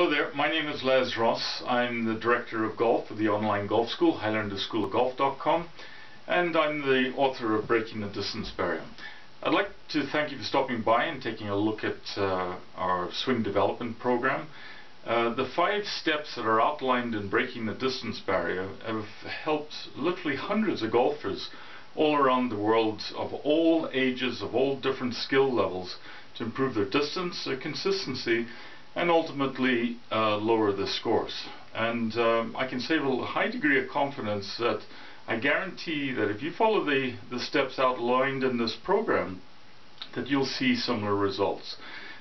Hello there, my name is Les Ross. I'm the Director of Golf for the online golf school, HighlanderSchoolOfGolf.com, and I'm the author of Breaking the Distance Barrier. I'd like to thank you for stopping by and taking a look at our swing development program. The 5 steps that are outlined in Breaking the Distance Barrier have helped literally hundreds of golfers all around the world of all ages, of all different skill levels, to improve their distance, their consistency, and ultimately lower the scores. And I can say with a high degree of confidence that I guarantee that if you follow the steps outlined in this program, that you'll see similar results.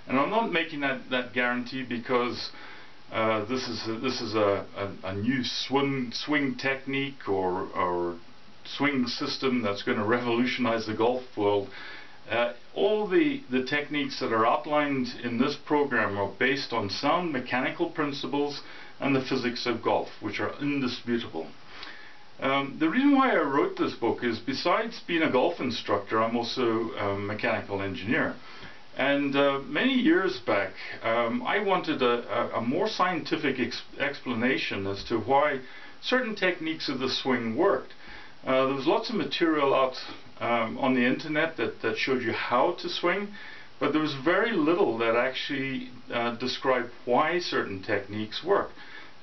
And I'm not making that guarantee because this is a new swing technique or swing system that's going to revolutionize the golf world. All the techniques that are outlined in this program are based on sound mechanical principles and the physics of golf, which are indisputable. The reason why I wrote this book is, besides being a golf instructor, I'm also a mechanical engineer. And many years back, I wanted a more scientific explanation as to why certain techniques of the swing worked. There was lots of material out on the internet that showed you how to swing, but there was very little that actually described why certain techniques work.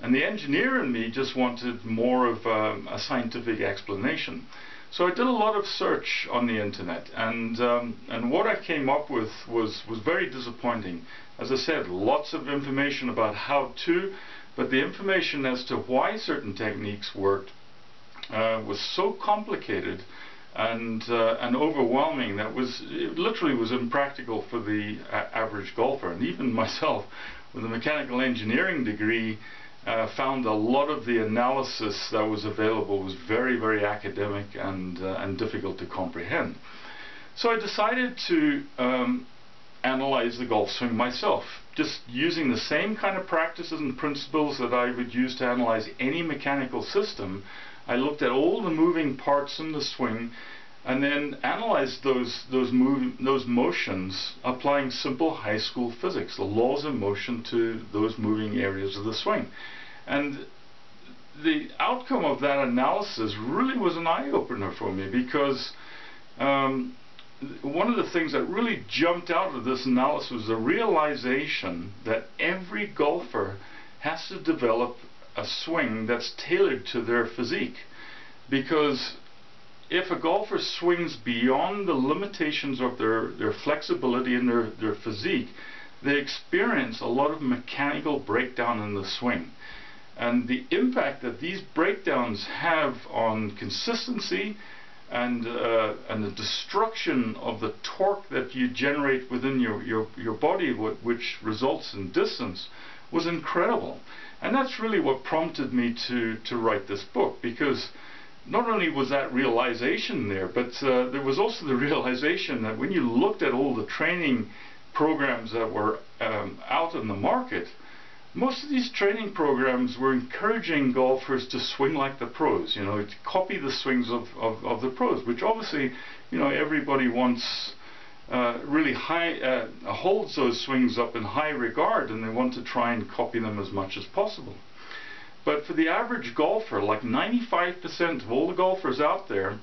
And the engineer in me just wanted more of a scientific explanation. So I did a lot of search on the internet, and what I came up with was very disappointing. As I said, lots of information about how to, but the information as to why certain techniques worked was so complicated and overwhelming that it literally was impractical for the average golfer. And even myself, with a mechanical engineering degree, found a lot of the analysis that was available was very, very academic and difficult to comprehend. So I decided to analyze the golf swing myself, just using the same kind of practices and principles that I would use to analyze any mechanical system. I looked at all the moving parts in the swing and then analyzed those motions, applying simple high school physics, the laws of motion, to those moving areas of the swing. And the outcome of that analysis really was an eye-opener for me, because one of the things that really jumped out of this analysis was the realization that every golfer has to develop a swing that's tailored to their physique. Because if a golfer swings beyond the limitations of their flexibility and their physique, they experience a lot of mechanical breakdown in the swing. And the impact that these breakdowns have on consistency and the destruction of the torque that you generate within your body, which results in distance, was incredible. And that's really what prompted me to write this book, because not only was that realization there, but there was also the realization that when you looked at all the training programs that were out in the market, most of these training programs were encouraging golfers to swing like the pros, to copy the swings of the pros, which obviously, everybody wants really high, holds those swings up in high regard, and they want to try and copy them as much as possible. But for the average golfer, like 95% of all the golfers out there,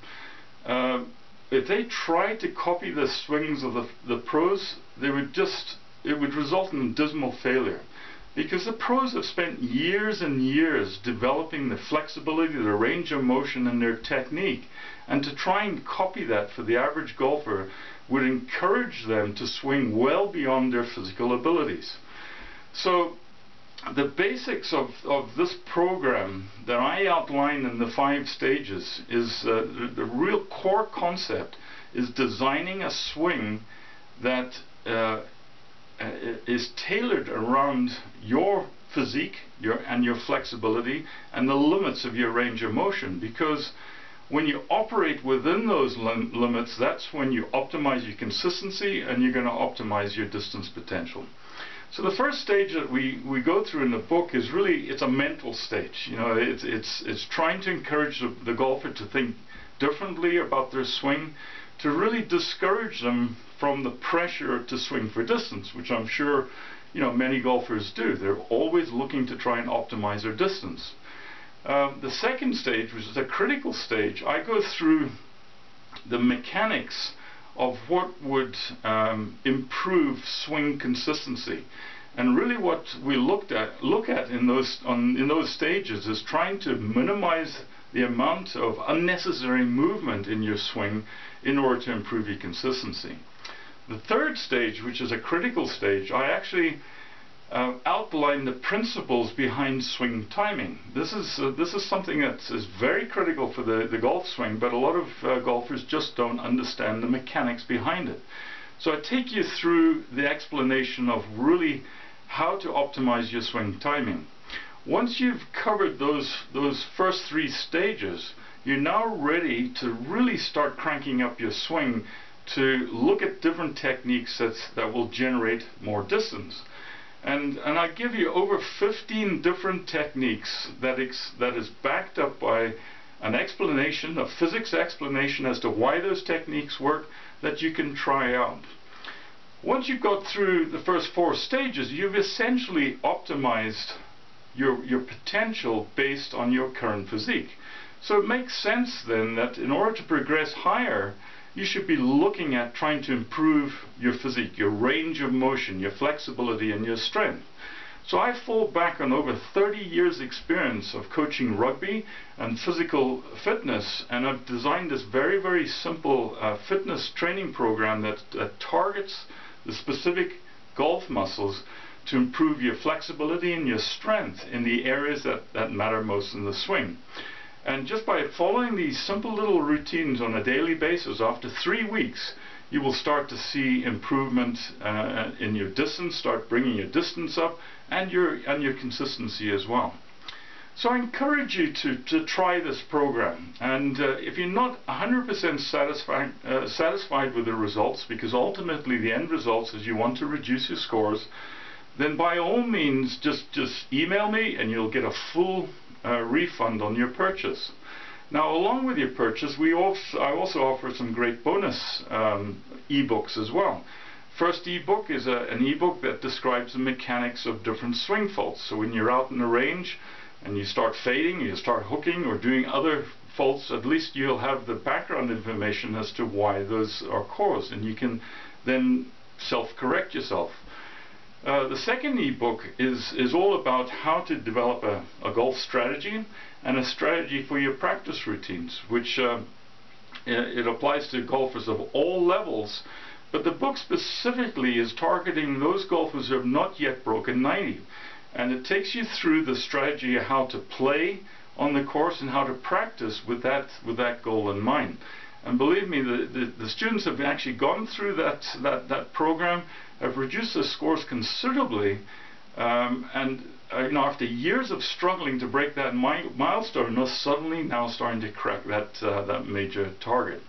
if they tried to copy the swings of the pros, it would result in dismal failure. Because the pros have spent years and years developing the flexibility, the range of motion, and their technique. And to try and copy that for the average golfer would encourage them to swing well beyond their physical abilities. So the basics of this program that I outline in the 5 stages is the real core concept is designing a swing that is tailored around your physique and your flexibility and the limits of your range of motion. Because when you operate within those limits, that's when you optimize your consistency and you're going to optimize your distance potential. So the first stage that we go through in the book is really, it's a mental stage. It's trying to encourage the golfer to think differently about their swing, to really discourage them from the pressure to swing for distance, which I'm sure many golfers do. They're always looking to try and optimize their distance. The second stage, which is a critical stage, I go through the mechanics of what would improve swing consistency. And really what we look at in those stages is trying to minimize the amount of unnecessary movement in your swing in order to improve your consistency. The third stage, which is a critical stage, I actually outline the principles behind swing timing. This is something that is very critical for the golf swing, but a lot of golfers just don't understand the mechanics behind it. So I take you through the explanation of really how to optimize your swing timing. Once you've covered those first three stages, you're now ready to really start cranking up your swing to look at different techniques that will generate more distance. And I give you over 15 different techniques that is backed up by an explanation, a physics explanation as to why those techniques work, that you can try out. Once you've got through the first four stages, you've essentially optimized your potential based on your current physique. So it makes sense then that in order to progress higher, you should be looking at trying to improve your physique, your range of motion, your flexibility, and your strength. So I fall back on over 30 years experience of coaching rugby and physical fitness, and I've designed this very, very simple fitness training program that targets the specific golf muscles to improve your flexibility and your strength in the areas that matter most in the swing. And just by following these simple little routines on a daily basis, after 3 weeks, you will start to see improvement in your distance, start bringing your distance up, and your consistency as well. So I encourage you to try this program. And if you're not 100% satisfied with the results, because ultimately the end results is you want to reduce your scores, then by all means just email me and you'll get a full refund on your purchase. Now, along with your purchase, I also offer some great bonus ebooks as well. First ebook is an ebook that describes the mechanics of different swing faults. So when you're out in the range and you start fading, you start hooking or doing other faults, at least you'll have the background information as to why those are caused, and you can then self-correct yourself. The second ebook is all about how to develop a golf strategy and a strategy for your practice routines, which it applies to golfers of all levels, but the book specifically is targeting those golfers who have not yet broken 90, and it takes you through the strategy of how to play on the course and how to practice with that goal in mind. And believe me, the students have actually gone through that program, have reduced their scores considerably, and after years of struggling to break that milestone, they're suddenly now starting to crack that major target.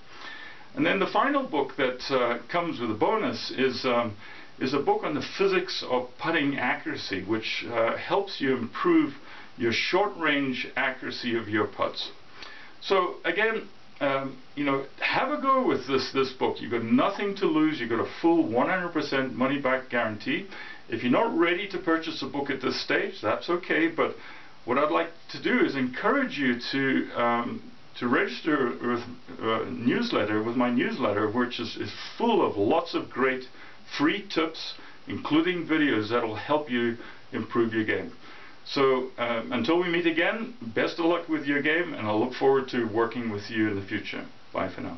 And then the final book that comes with a bonus is a book on the physics of putting accuracy, which helps you improve your short-range accuracy of your putts. So again, have a go with this book. You've got nothing to lose. You've got a full 100% money-back guarantee. If you're not ready to purchase a book at this stage, that's okay. But what I'd like to do is encourage you to register with my newsletter, which is full of lots of great free tips, including videos that will help you improve your game. So until we meet again, best of luck with your game, and I look forward to working with you in the future. Bye for now.